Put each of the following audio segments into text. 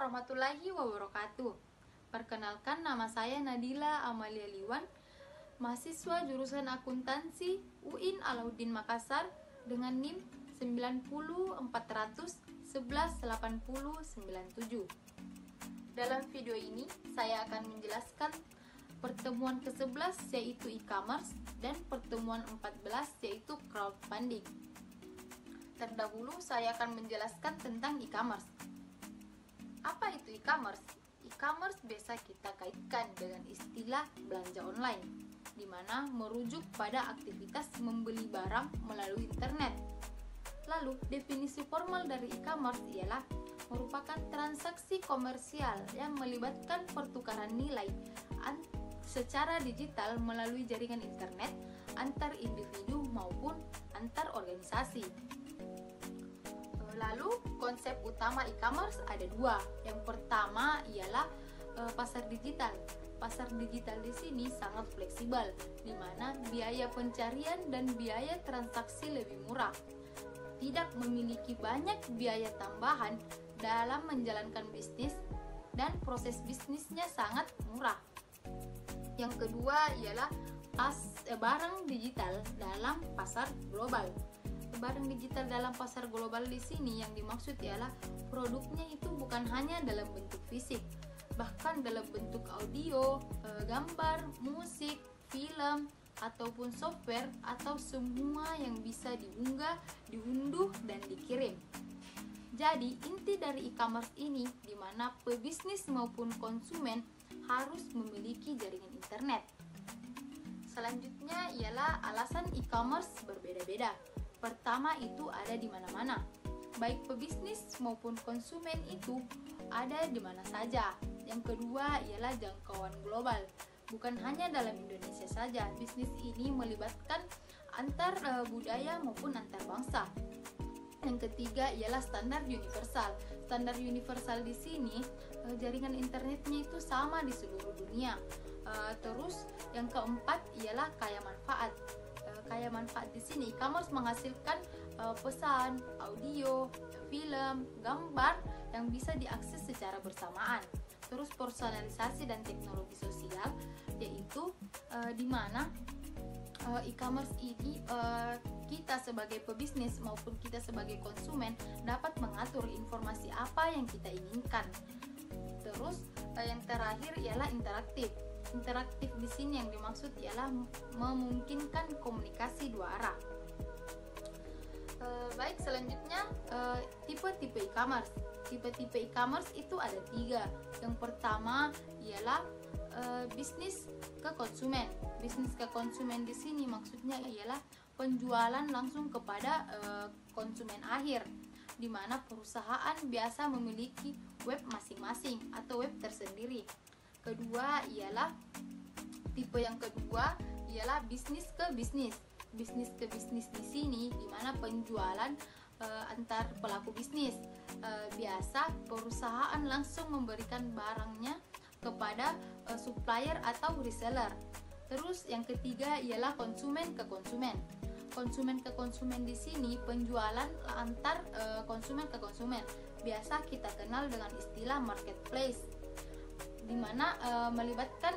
warahmatullahi wabarakatuh. Perkenalkan, nama saya Nadila Amalia Liwan, mahasiswa jurusan akuntansi UIN Alauddin Makassar dengan NIM 904118097. Dalam video ini saya akan menjelaskan pertemuan ke-11 yaitu e-commerce dan pertemuan 14 yaitu crowdfunding. Terdahulu saya akan menjelaskan tentang e-commerce. Apa itu e-commerce? E-commerce biasa kita kaitkan dengan istilah belanja online, di mana merujuk pada aktivitas membeli barang melalui internet. Lalu, definisi formal dari e-commerce ialah merupakan transaksi komersial yang melibatkan pertukaran nilai secara digital melalui jaringan internet antar individu maupun antar organisasi. Lalu konsep utama e-commerce ada dua. Yang pertama ialah pasar digital. Pasar digital di sini sangat fleksibel, di mana biaya pencarian dan biaya transaksi lebih murah. Tidak memiliki banyak biaya tambahan dalam menjalankan bisnis dan proses bisnisnya sangat murah. Yang kedua ialah barang digital dalam pasar global. Barang digital dalam pasar global di sini yang dimaksud ialah produknya itu bukan hanya dalam bentuk fisik, bahkan dalam bentuk audio, gambar, musik, film, ataupun software atau semua yang bisa diunggah, diunduh, dan dikirim. Jadi inti dari e-commerce ini di mana pebisnis maupun konsumen harus memiliki jaringan internet. Selanjutnya ialah alasan e-commerce berbeda-beda. Pertama itu ada di mana-mana. Baik pebisnis maupun konsumen itu ada di mana saja. Yang kedua ialah jangkauan global. Bukan hanya dalam Indonesia saja, bisnis ini melibatkan antar budaya maupun antar bangsa. Yang ketiga ialah standar universal. Standar universal di sini jaringan internetnya itu sama di seluruh dunia. Terus yang keempat ialah kaya manfaat. Kaya manfaat di sini e-commerce menghasilkan pesan, audio, film, gambar yang bisa diakses secara bersamaan. Terus personalisasi dan teknologi sosial, yaitu di mana e-commerce ini kita sebagai pebisnis maupun kita sebagai konsumen dapat mengatur informasi apa yang kita inginkan. Terus yang terakhir ialah interaktif. Interaktif di sini yang dimaksud ialah memungkinkan komunikasi dua arah. Baik, selanjutnya tipe-tipe e-commerce. Tipe-tipe e-commerce itu ada tiga. Yang pertama ialah bisnis ke konsumen. Bisnis ke konsumen di sini maksudnya ialah penjualan langsung kepada konsumen akhir, di mana perusahaan biasa memiliki web masing-masing atau web tersendiri. Kedua ialah tipe yang kedua ialah bisnis ke bisnis. Bisnis ke bisnis di sini di mana penjualan antar pelaku bisnis. Biasa perusahaan langsung memberikan barangnya kepada supplier atau reseller. Terus yang ketiga ialah konsumen ke konsumen. Konsumen ke konsumen di sini penjualan antar konsumen ke konsumen. Biasa kita kenal dengan istilah marketplace, di mana melibatkan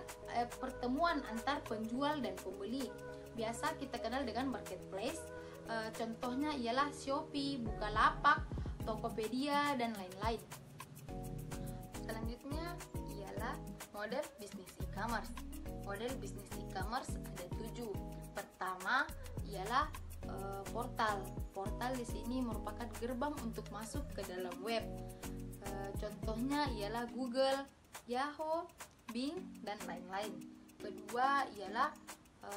pertemuan antar penjual dan pembeli. Biasa kita kenal dengan marketplace. Contohnya ialah Shopee, Bukalapak, Tokopedia, dan lain-lain. Selanjutnya ialah model bisnis e-commerce. Model bisnis e-commerce ada 7. Pertama ialah portal. Portal di sini merupakan gerbang untuk masuk ke dalam web. Contohnya ialah Google, Yahoo, Bing, dan lain-lain. Kedua ialah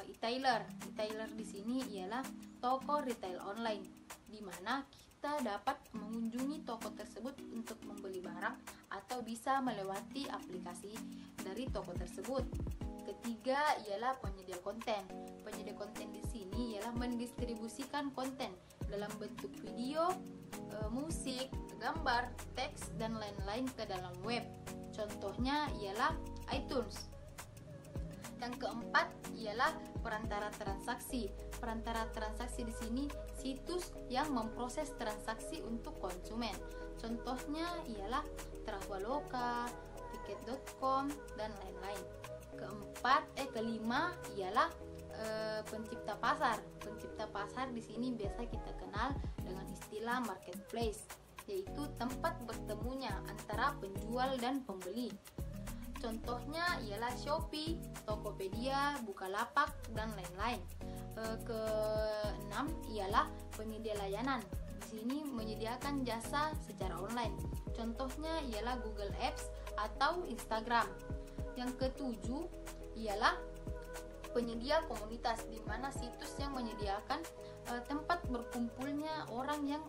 e-tailer. E-tailer di sini ialah toko retail online, di mana kita dapat mengunjungi toko tersebut untuk membeli barang atau bisa melewati aplikasi dari toko tersebut. Ketiga ialah penyedia konten. Penyedia konten di sini ialah mendistribusikan konten dalam bentuk video, musik, gambar, teks, dan lain-lain ke dalam web. Contohnya ialah iTunes. Yang keempat ialah perantara transaksi. Perantara transaksi di sini situs yang memproses transaksi untuk konsumen. Contohnya ialah Traveloka, Tiket.com dan lain-lain. Kelima ialah pencipta pasar. Pencipta pasar di sini biasa kita kenal dengan istilah marketplace, yaitu tempat bertemunya antara penjual dan pembeli. Contohnya ialah Shopee, Tokopedia, Bukalapak dan lain-lain. Keenam ialah penyedia layanan. Di sini menyediakan jasa secara online. Contohnya ialah Google Apps atau Instagram. Yang ketujuh ialah penyedia komunitas, di mana situs yang menyediakan tempat berkumpulnya orang yang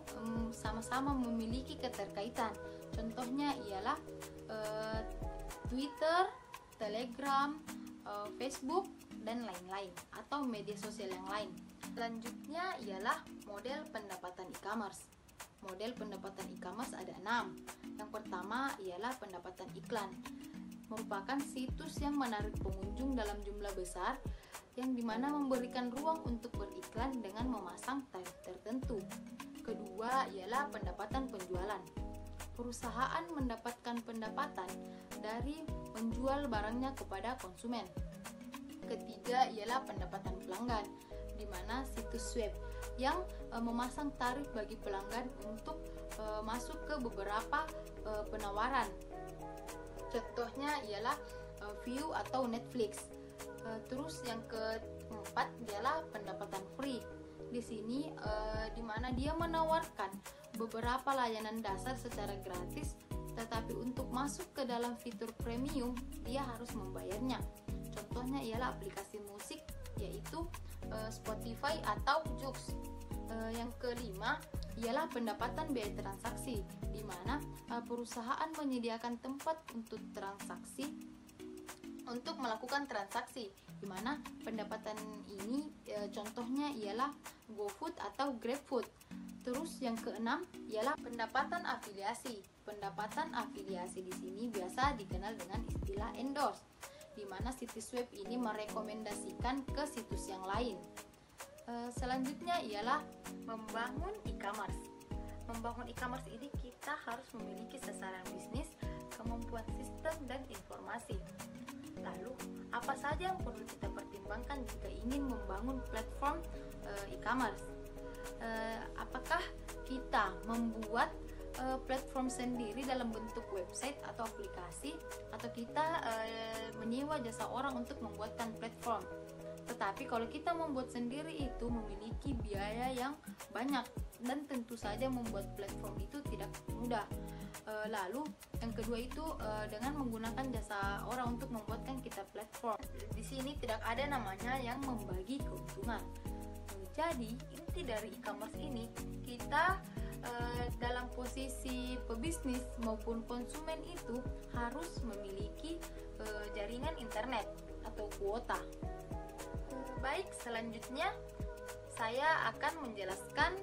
sama-sama memiliki keterkaitan. Contohnya ialah Twitter, Telegram, Facebook dan lain-lain, atau media sosial yang lain. Selanjutnya ialah model pendapatan e-commerce. Model pendapatan e-commerce ada 6. Yang pertama ialah pendapatan iklan. Merupakan situs yang menarik pengunjung dalam jumlah besar, yang dimana memberikan ruang untuk beriklan dengan memasang tarif tertentu. Kedua ialah pendapatan penjualan. Perusahaan mendapatkan pendapatan dari menjual barangnya kepada konsumen. Ketiga ialah pendapatan pelanggan, di mana situs web yang memasang tarif bagi pelanggan untuk masuk ke beberapa penawaran. Contohnya ialah View atau Netflix. Terus yang keempat ialah pendapatan free. Di sini di mana dia menawarkan beberapa layanan dasar secara gratis, tetapi untuk masuk ke dalam fitur premium dia harus membayarnya. Contohnya ialah aplikasi musik, yaitu Spotify atau Joox. Yang kelima ialah pendapatan biaya transaksi, di mana perusahaan menyediakan tempat untuk melakukan transaksi, di mana pendapatan ini contohnya ialah GoFood atau GrabFood. Terus yang keenam ialah pendapatan afiliasi. Pendapatan afiliasi di sini biasa dikenal dengan istilah endorse, di mana situs web ini merekomendasikan ke situs yang lain. Selanjutnya ialah membangun e-commerce. Membangun e-commerce ini kita harus memiliki sasaran bisnis, kemampuan sistem dan informasi. Lalu, apa saja yang perlu kita pertimbangkan jika ingin membangun platform e-commerce? Apakah kita membuat platform sendiri dalam bentuk website atau aplikasi, atau kita menyewa jasa orang untuk membuatkan platform? Tetapi kalau kita membuat sendiri itu memiliki biaya yang banyak, dan tentu saja membuat platform itu tidak mudah. Lalu yang kedua itu dengan menggunakan jasa orang untuk membuatkan kita platform. Di sini tidak ada namanya yang membagi keuntungan. Jadi inti dari e-commerce ini, kita dalam posisi pebisnis maupun konsumen itu harus memiliki jaringan internet atau kuota. Baik, selanjutnya saya akan menjelaskan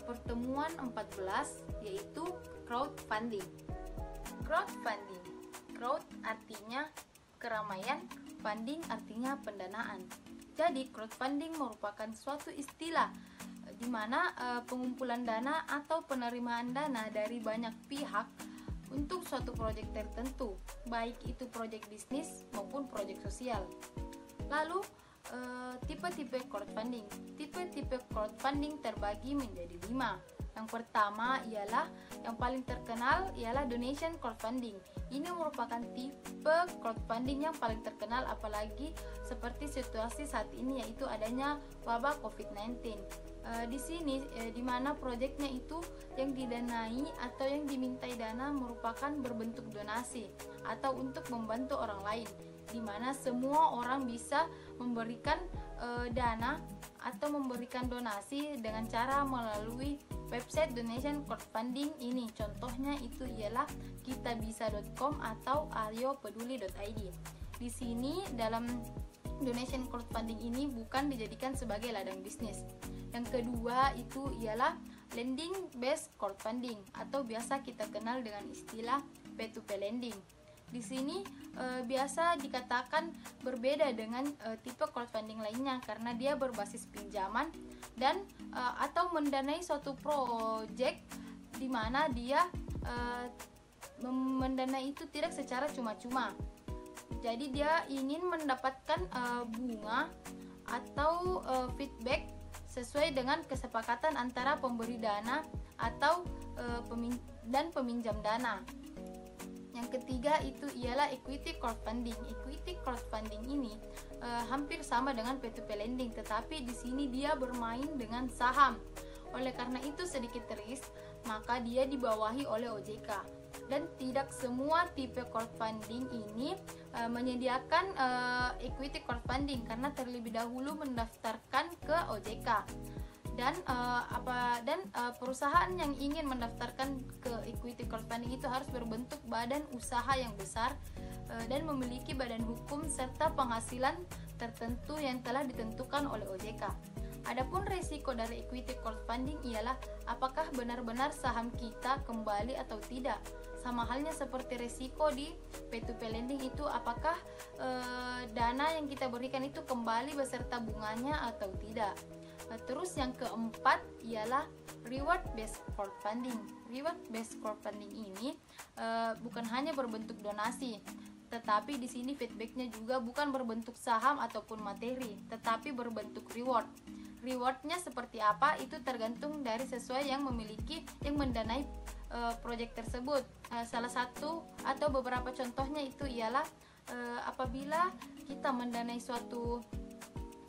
pertemuan 14, yaitu crowdfunding. Crowdfunding, crowd artinya keramaian, funding artinya pendanaan. Jadi crowdfunding merupakan suatu istilah di mana pengumpulan dana atau penerimaan dana dari banyak pihak untuk suatu proyek tertentu, baik itu proyek bisnis maupun proyek sosial. Lalu tipe-tipe crowdfunding. Tipe-tipe crowdfunding terbagi menjadi 5. Yang pertama ialah yang paling terkenal ialah donation crowdfunding. Ini merupakan tipe crowdfunding yang paling terkenal, apalagi seperti situasi saat ini, yaitu adanya wabah COVID-19. Di sini di mana proyeknya itu yang didanai atau yang dimintai dana merupakan berbentuk donasi atau untuk membantu orang lain, di mana semua orang bisa memberikan dana atau memberikan donasi dengan cara melalui website donation crowdfunding ini. Contohnya itu ialah kitabisa.com atau ariopeduli.id. Di sini dalam donation crowdfunding ini bukan dijadikan sebagai ladang bisnis. Yang kedua itu ialah lending based crowdfunding atau biasa kita kenal dengan istilah P2P lending. Di sini biasa dikatakan berbeda dengan tipe crowdfunding lainnya karena dia berbasis pinjaman dan atau mendanai suatu proyek di mana dia mendanai itu tidak secara cuma-cuma. Jadi dia ingin mendapatkan bunga atau feedback sesuai dengan kesepakatan antara pemberi dana atau dan peminjam dana. Yang ketiga itu ialah equity crowdfunding. Equity crowdfunding ini hampir sama dengan P2P lending, tetapi di sini dia bermain dengan saham. Oleh karena itu sedikit risk, maka dia dibawahi oleh OJK. Dan tidak semua tipe crowdfunding ini menyediakan equity crowdfunding karena terlebih dahulu mendaftarkan ke OJK. Dan perusahaan yang ingin mendaftarkan ke equity crowdfunding itu harus berbentuk badan usaha yang besar dan memiliki badan hukum serta penghasilan tertentu yang telah ditentukan oleh OJK. Adapun risiko dari equity crowdfunding ialah apakah benar-benar saham kita kembali atau tidak. Sama halnya seperti risiko di P2P lending itu, apakah dana yang kita berikan itu kembali beserta bunganya atau tidak. Terus yang keempat ialah reward based crowdfunding. Reward based crowdfunding ini bukan hanya berbentuk donasi, tetapi di sini feedbacknya juga bukan berbentuk saham ataupun materi, tetapi berbentuk reward. Rewardnya seperti apa itu tergantung dari sesuai yang mendanai proyek tersebut. Salah satu atau beberapa contohnya itu ialah apabila kita mendanai suatu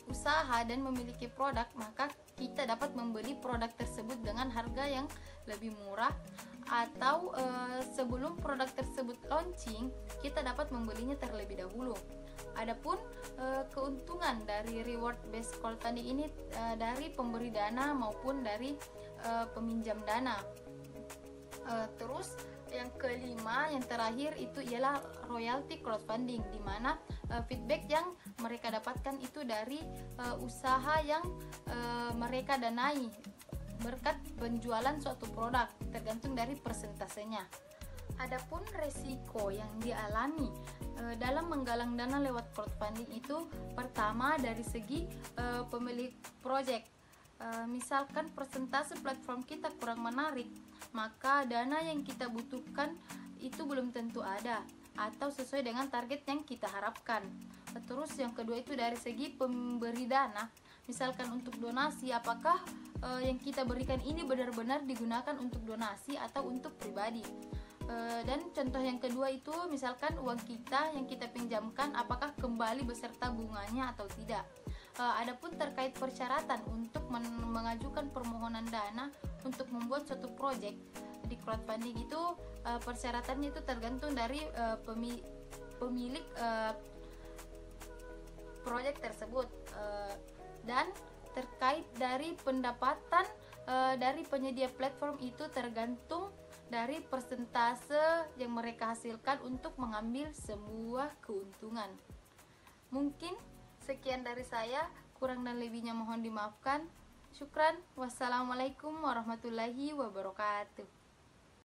usaha dan memiliki produk, maka kita dapat membeli produk tersebut dengan harga yang lebih murah, atau sebelum produk tersebut launching kita dapat membelinya terlebih dahulu. Adapun keuntungan dari reward based crowdfunding ini dari pemberi dana maupun dari peminjam dana. Terus yang kelima, yang terakhir itu ialah royalty crowdfunding, di mana feedback yang mereka dapatkan itu dari usaha yang mereka danai berkat penjualan suatu produk, tergantung dari persentasenya. Adapun resiko yang dialami dalam menggalang dana lewat crowdfunding itu, pertama dari segi pemilik proyek. Misalkan persentase platform kita kurang menarik, maka dana yang kita butuhkan itu belum tentu ada atau sesuai dengan target yang kita harapkan. Terus yang kedua itu dari segi pemberi dana. Misalkan untuk donasi, apakah yang kita berikan ini benar-benar digunakan untuk donasi atau untuk pribadi. Dan contoh yang kedua itu misalkan uang kita yang kita pinjamkan apakah kembali beserta bunganya atau tidak. Adapun terkait persyaratan untuk mengajukan permohonan dana untuk membuat suatu proyek di crowdfunding itu, persyaratannya itu tergantung dari pemilik proyek tersebut, dan terkait dari pendapatan dari penyedia platform itu tergantung dari persentase yang mereka hasilkan untuk mengambil sebuah keuntungan. Mungkin sekian dari saya, kurang dan lebihnya mohon dimaafkan. Syukran. Wassalamualaikum warahmatullahi wabarakatuh.